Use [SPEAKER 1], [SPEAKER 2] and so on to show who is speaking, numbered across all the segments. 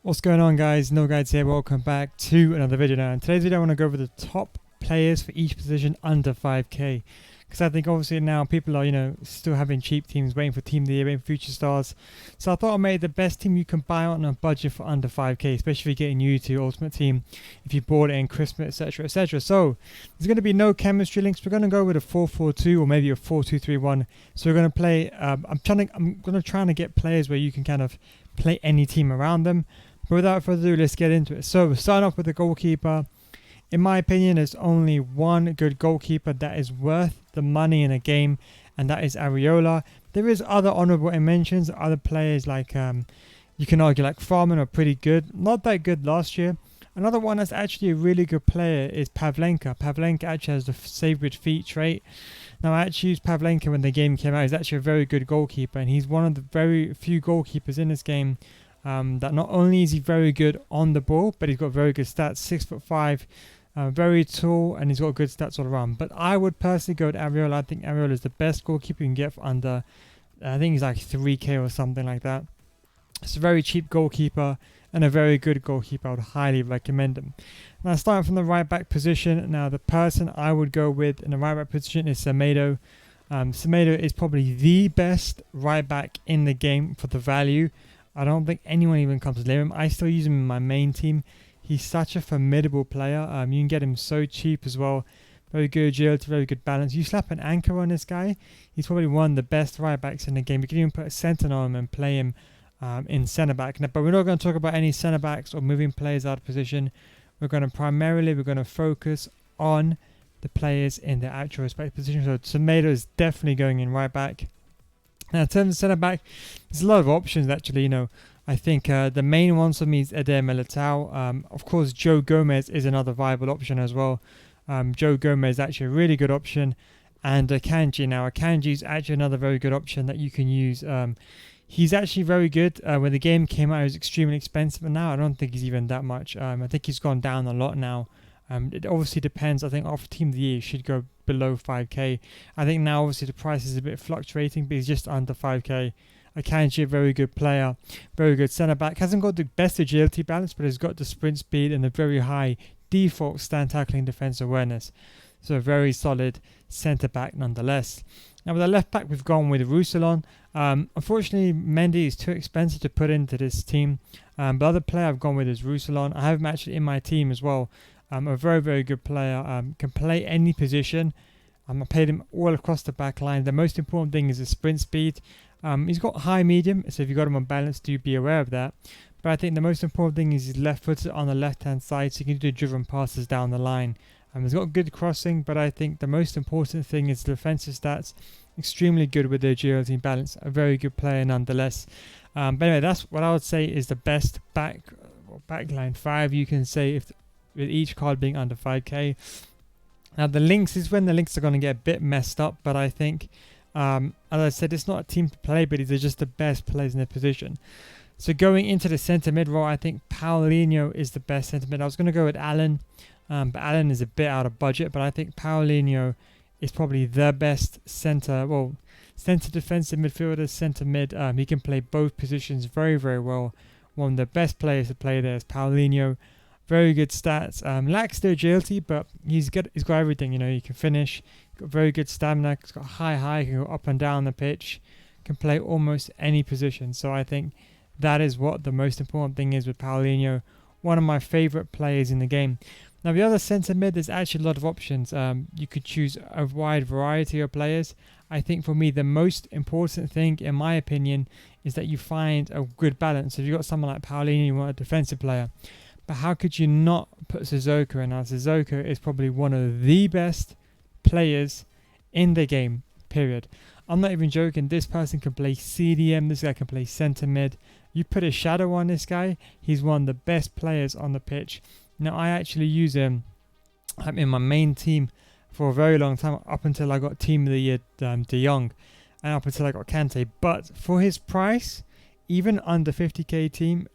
[SPEAKER 1] What's going on, guys? No Guides here. Welcome back to another video. Now in today's video I want to go over the top players for each position under 5k, because I think obviously now people are still having cheap teams, waiting for team of the year, waiting for future stars. So I thought I made the best team you can buy on a budget for under 5k, especially if you're getting new to your ultimate team, if you bought it in Christmas, etc, etc. So there's going to be no chemistry links. We're going to go with a 4-4-2 or maybe a 4-2-3-1. So we're going to play I'm going to try to get players where you can kind of play any team around them. But without further ado, let's get into it. So we'll start off with the goalkeeper. In my opinion, there's only one good goalkeeper that is worth the money in a game, and that is Areola. There is other honourable mentions, other players like you can argue like Farman are pretty good. Not that good last year. Another one that's actually a really good player is Pavlenko. Pavlenko actually has the save with feet trait. Now I actually used Pavlenko when the game came out. He's actually a very good goalkeeper, and he's one of the very few goalkeepers in this game that not only is he very good on the ball, but he's got very good stats. 6'5", very tall, and he's got good stats all around. But I would personally go with Areola. I think Areola is the best goalkeeper you can get for under, I think he's like 3k or something like that. It's a very cheap goalkeeper and a very good goalkeeper. I would highly recommend him. Now starting from the right back position, now the person I would go with in the right back position is Semedo. Semedo is probably the best right back in the game for the value. I don't think anyone even comes near him. I still use him in my main team. He's such a formidable player. You can get him so cheap as well. Very good agility, very good balance. You slap an anchor on this guy, he's probably one of the best right backs in the game. You can even put a centre on him and play him in centre back. Now, but we're not going to talk about any centre backs or moving players out of position. We're going to focus on the players in their actual respective position. So Tomato is definitely going in right back. Now, in terms of centre back, there's a lot of options actually. I think the main one for me is Eder Militao. Of course, Joe Gomez is another viable option as well. Joe Gomez is actually a really good option, and Akanji. Now, Akanji is actually another very good option that you can use. He's actually very good. When the game came out, he was extremely expensive, and now I don't think he's even that much. I think he's gone down a lot now. It obviously depends. I think after Team of the Year, he should go below 5k. I think now obviously the price is a bit fluctuating, but he's just under 5k. Akanji, a very good player, very good centre back. Hasn't got the best agility balance, but has got the sprint speed and a very high default stand tackling defence awareness. So a very solid centre back nonetheless. Now with the left back, we've gone with Roussillon. Unfortunately, Mendy is too expensive to put into this team. But the other player I've gone with is Roussillon. I have him actually in my team as well. A very, very good player. Can play any position. I played him all across the back line. The most important thing is his sprint speed. He's got high medium, so if you got him on balance, do be aware of that. But I think the most important thing is he's left footed on the left hand side, so he can do driven passes down the line. He's got good crossing, but I think the most important thing is defensive stats. Extremely good with the agility and balance. A very good player nonetheless. But anyway, that's what I would say is the best backline 5 you can say, if with each card being under 5k. Now the links is when the links are going to get a bit messed up, but I think as I said, it's not a team to play, but these are just the best players in their position. So going into the centre mid role, I think Paulinho is the best centre mid. I was going to go with Allen, but Allen is a bit out of budget, but I think Paulinho is probably the best centre defensive midfielder, centre mid. He can play both positions very, very well. One of the best players to play there is Paulinho. Very good stats. Lacks the agility, but he's got everything. He can finish. Got very good stamina. He's got high. Can go up and down the pitch. Can play almost any position. So I think that is what the most important thing is with Paulinho. One of my favourite players in the game. Now the other centre mid, there's actually a lot of options. You could choose a wide variety of players. I think for me the most important thing, in my opinion, is that you find a good balance. If you've got someone like Paulinho, you want a defensive player. But how could you not put Sissoko in? Now, Sissoko is probably one of the best players in the game, period. I'm not even joking. This person can play CDM. This guy can play centre mid. You put a shadow on this guy, he's one of the best players on the pitch. Now, I actually use him in my main team for a very long time, up until I got Team of the Year De Jong, and up until I got Kante. But for his price, even under 50k team,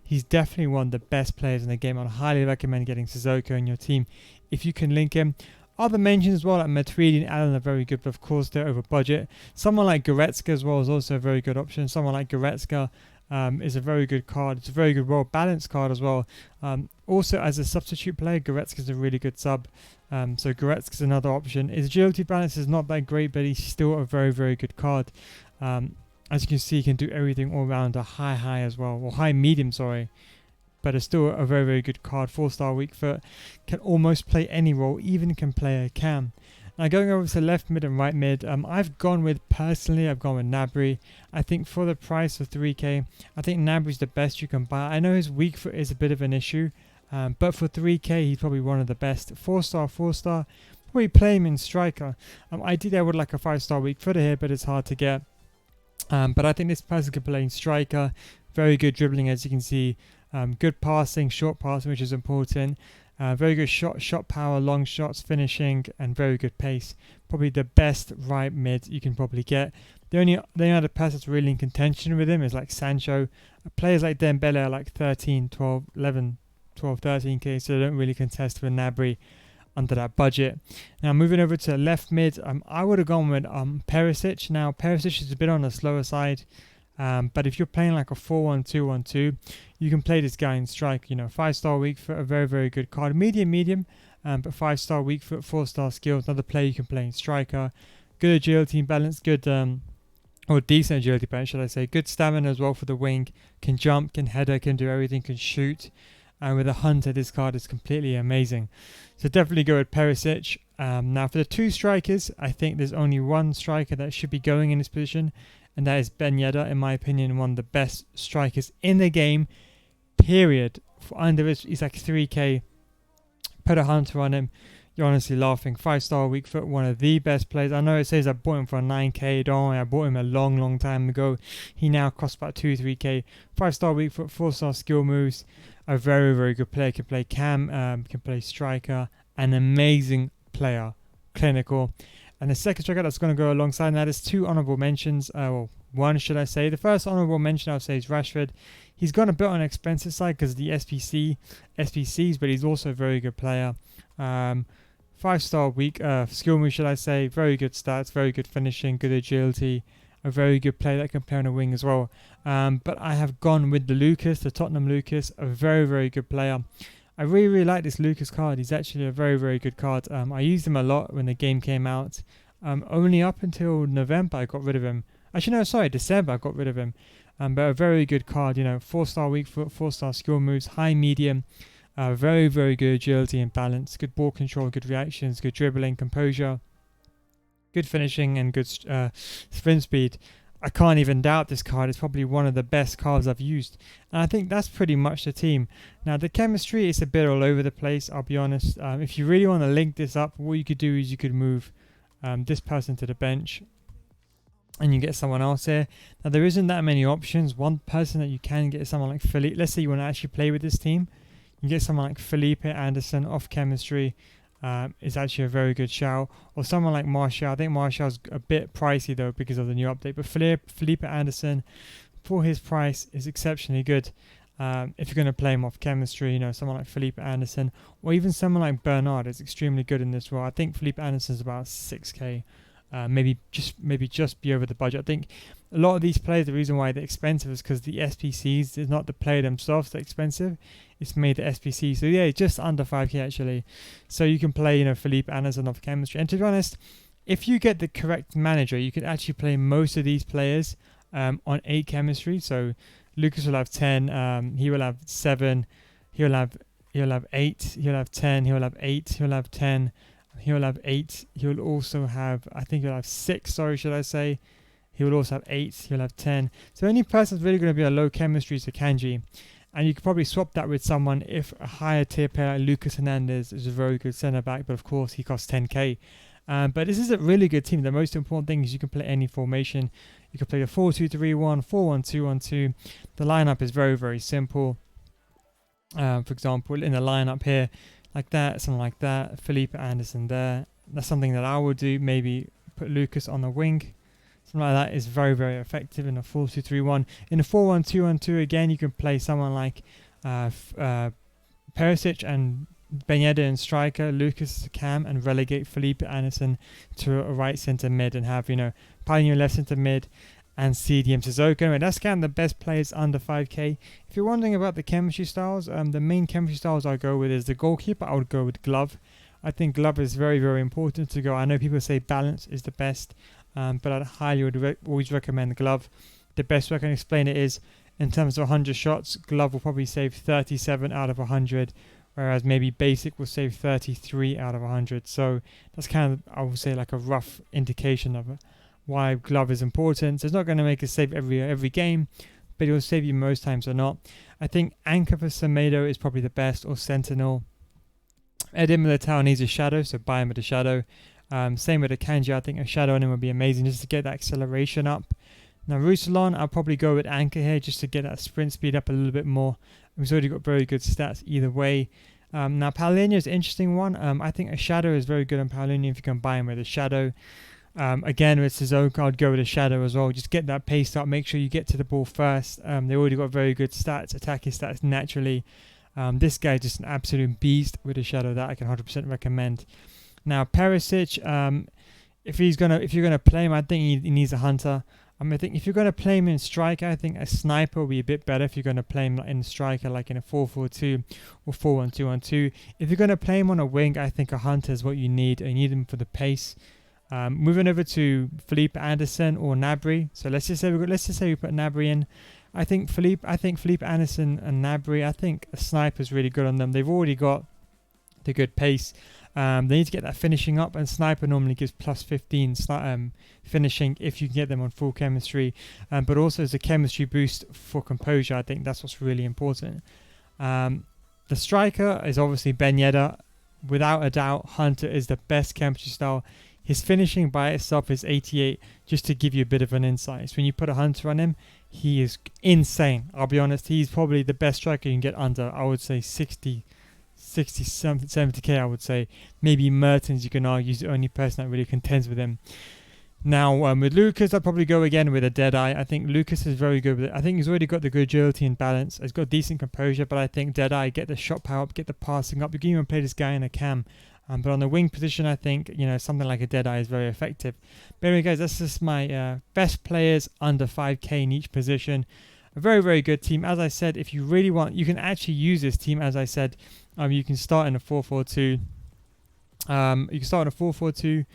[SPEAKER 1] he's definitely one of the best players in the game. I'd highly recommend getting Sissoko in your team if you can link him. Other mentions as well, like Matuidi and Allen, are very good, but of course they're over budget. Someone like Goretzka as well is also a very good option. Someone like Goretzka, is a very good card. It's a very good, well-balanced card as well. Also, as a substitute player, Goretzka is a really good sub. So Goretzka is another option. His agility balance is not that great, but he's still a very, very good card. As you can see, he can do everything all around a high as well, or high medium, sorry. But it's still a very, very good card. 4-star weak foot, can almost play any role, even can play a cam. Now going over to left mid and right mid, I've gone with Gnabry. I think for the price of 3k, I think Gnabry's the best you can buy. I know his weak foot is a bit of an issue, but for 3k, he's probably one of the best. 4-star, probably play him in striker. Ideally, I would like a 5-star weak footer here, but it's hard to get. But I think this person could play in striker. Very good dribbling, as you can see. Good passing, short passing, which is important. Very good shot power, long shots, finishing, and very good pace. Probably the best right mid you can probably get. The only other person that's really in contention with him is like Sancho. Players like Dembele are like 13k, so they don't really contest with Gnabry under that budget. Now moving over to left mid, I would have gone with Perisic. Now Perisic is a bit on the slower side. But if you're playing like a 4-1-2-1-2, you can play this guy in strike. 5-star weak foot, a very, very good card. Medium, but 5-star weak foot, 4-star skills. Another player you can play in striker. Good agility and balance, good, or decent agility balance, should I say. Good stamina as well for the wing. Can jump, can header, can do everything, can shoot. And with a hunter, this card is completely amazing. So definitely go with Perisic. Now for the two strikers, I think there's only one striker that should be going in this position. And that is Ben Yedder, in my opinion, one of the best strikers in the game, period. For under it, he's like 3k. Put a hunter on him, you're honestly laughing. 5-star weak foot, one of the best players. I know it says I bought him for 9k. Don't worry, I bought him a long time ago. He now costs about 2-3k. 5-star weak foot, 4-star skill moves. A very, very good player. Can play cam, can play striker. An amazing player. Clinical. And the second striker that's going to go alongside that is two honourable mentions. One, should I say. The first honourable mention I would say is Rashford. He's gone a bit on the expensive side because of the SPCs, but he's also a very good player. 5-star weak skill move, should I say. Very good stats, very good finishing, good agility. A very good player that can play on a wing as well. But I have gone with the Tottenham Lucas, a very, very good player. I really like this Lucas card. He's actually a very, very good card. I used him a lot when the game came out. Only up until November I got rid of him. Actually, no, sorry, December I got rid of him. But a very good card, 4-star weak foot, 4-star skill moves, high medium. Very, very good agility and balance. Good ball control, good reactions, good dribbling, composure. Good finishing and good sprint speed. I can't even doubt this card. It's probably one of the best cards I've used. And I think that's pretty much the team. Now, the chemistry is a bit all over the place, I'll be honest. If you really want to link this up, what you could do is you could move this person to the bench and you get someone else here. Now, there isn't that many options. One person that you can get is someone like Phillippe. Let's say you want to actually play with this team. You get someone like Felipe Anderson off chemistry. Is actually a very good shout. Or someone like Martial. I think Martial's a bit pricey though because of the new update. But Felipe Anderson, for his price, is exceptionally good. If you're going to play him off chemistry, someone like Felipe Anderson, or even someone like Bernard is extremely good in this role. I think Felipe Anderson's about 6k. Maybe just be over the budget. I think a lot of these players, the reason why they're expensive is because the SPCs is not the player themselves that's expensive. It's made the SPC. So yeah, just under 5k actually. So you can play, Felipe Anderson off chemistry. And to be honest, if you get the correct manager, you can actually play most of these players on 8 chemistry. So Lucas will have 10. He will have 7. He'll have 8. He'll have 10. He'll have 8. He'll have 10. He'll have 8. He'll also have, I think he'll have 6, should I say. He will also have 8. He'll have 10. So any person that's really going to be a low chemistry is a Kanji. And you could probably swap that with someone if a higher tier player like Lucas Hernandez is a very good centre back. But of course, he costs 10k. But this is a really good team. The most important thing is you can play any formation. You can play a 4-2-3-1, 4-1-2-1-2. The lineup is very, very simple. For example, in the lineup here, like that, something like that, Felipe Anderson there. That's something that I would do. Maybe put Lucas on the wing. Something like that is very, very effective in a 4-2-3-1. In a 4-1-2-1-2, again, you can play someone like Perisic and Ben Yedder and striker, Lucas cam, and relegate Felipe Anderson to a right centre mid and have, Paulinho left centre mid and CDM Sissoko. Anyway, that's kind of the best players under 5k. If you're wondering about the chemistry styles, the main chemistry styles I go with is the goalkeeper. I would go with glove. I think glove is very, very important to go. I know people say balance is the best, but I highly would always recommend glove. The best way I can explain it is, in terms of 100 shots, glove will probably save 37 out of 100, whereas maybe basic will save 33 out of 100. So that's kind of, I would say, like a rough indication of why glove is important. So it's not going to make a save every game, but it will save you most times or not. I think anchor for Semedo is probably the best, or sentinel. Edin Militao needs a shadow, so buy him with a shadow. Same with Akanji. I think a shadow on him would be amazing just to get that acceleration up. Now Ruslan, I'll probably go with anchor here just to get that sprint speed up a little bit more. He's already got very good stats either way. Now Paulinho is an interesting one. I think a shadow is very good on Paulinho if you can buy him with a shadow. Again, with Sissoko, I'd go with a shadow as well. Just get that pace up. Make sure you get to the ball first. They already got very good stats, attacking stats naturally. This guy is just an absolute beast with a shadow that I can 100% recommend. Now Perisic, if you're gonna play him, I think he needs a hunter. I think if you're gonna play him in striker, I think a sniper will be a bit better. If you're gonna play him in striker, like in a 4-4-2 or 4-1-2-1-2. If you're gonna play him on a wing, I think a hunter is what you need. You need him for the pace. Moving over to Felipe Anderson or Gnabry. So let's just say we put Gnabry in. I think Felipe Anderson and Gnabry, I think a sniper is really good on them. They've already got the good pace. They need to get that finishing up, and sniper normally gives plus 15 finishing if you can get them on full chemistry. But also as a chemistry boost for composure, I think that's what's really important. The striker is obviously Ben Yedder. Without a doubt, Hunter is the best chemistry style. His finishing by itself is 88, just to give you a bit of an insight. So when you put a Hunter on him, he is insane. I'll be honest, he's probably the best striker you can get under, I would say, 60, 70k, I would say. Maybe Mertens, you can argue, is the only person that really contends with him. Now, with Lucas, I'd probably go again with a Deadeye. I think Lucas is very good with it. I think he's already got the good agility and balance. He's got decent composure, but I think Deadeye, get the shot power up, get the passing up. You can even play this guy in a cam. But on the wing position, I think, something like a Deadeye is very effective. But anyway, guys, that's just my best players under 5k in each position. A very, very good team. As I said, if you really want, you can actually use this team. As I said, you can start in a 4-4-2. You can start in a 4-4-2,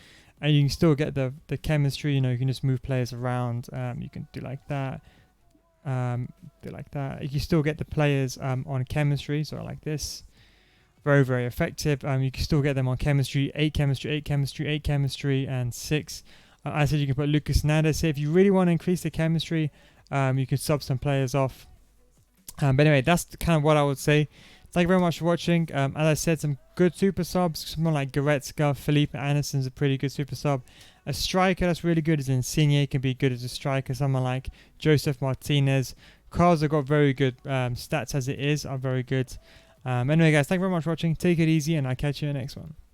[SPEAKER 1] and you can still get the chemistry. You can just move players around. You can do like that. Do like that. You can still get the players on chemistry, so like this. Very, very effective. You can still get them on chemistry, 8 chemistry, 8 chemistry, 8 chemistry, and 6. I said you can put Lucas Hernandez here. If you really want to increase the chemistry, you can sub some players off. But anyway, that's kind of what I would say. Thank you very much for watching. As I said, some good super subs. Someone like Goretzka, Felipe Anderson is a pretty good super sub. A striker that's really good is Insigne, can be good as a striker. Someone like Joseph Martinez. Cars have got very good stats as it is, are very good. Anyway, guys, thank you very much for watching. Take it easy, and I'll catch you in the next one.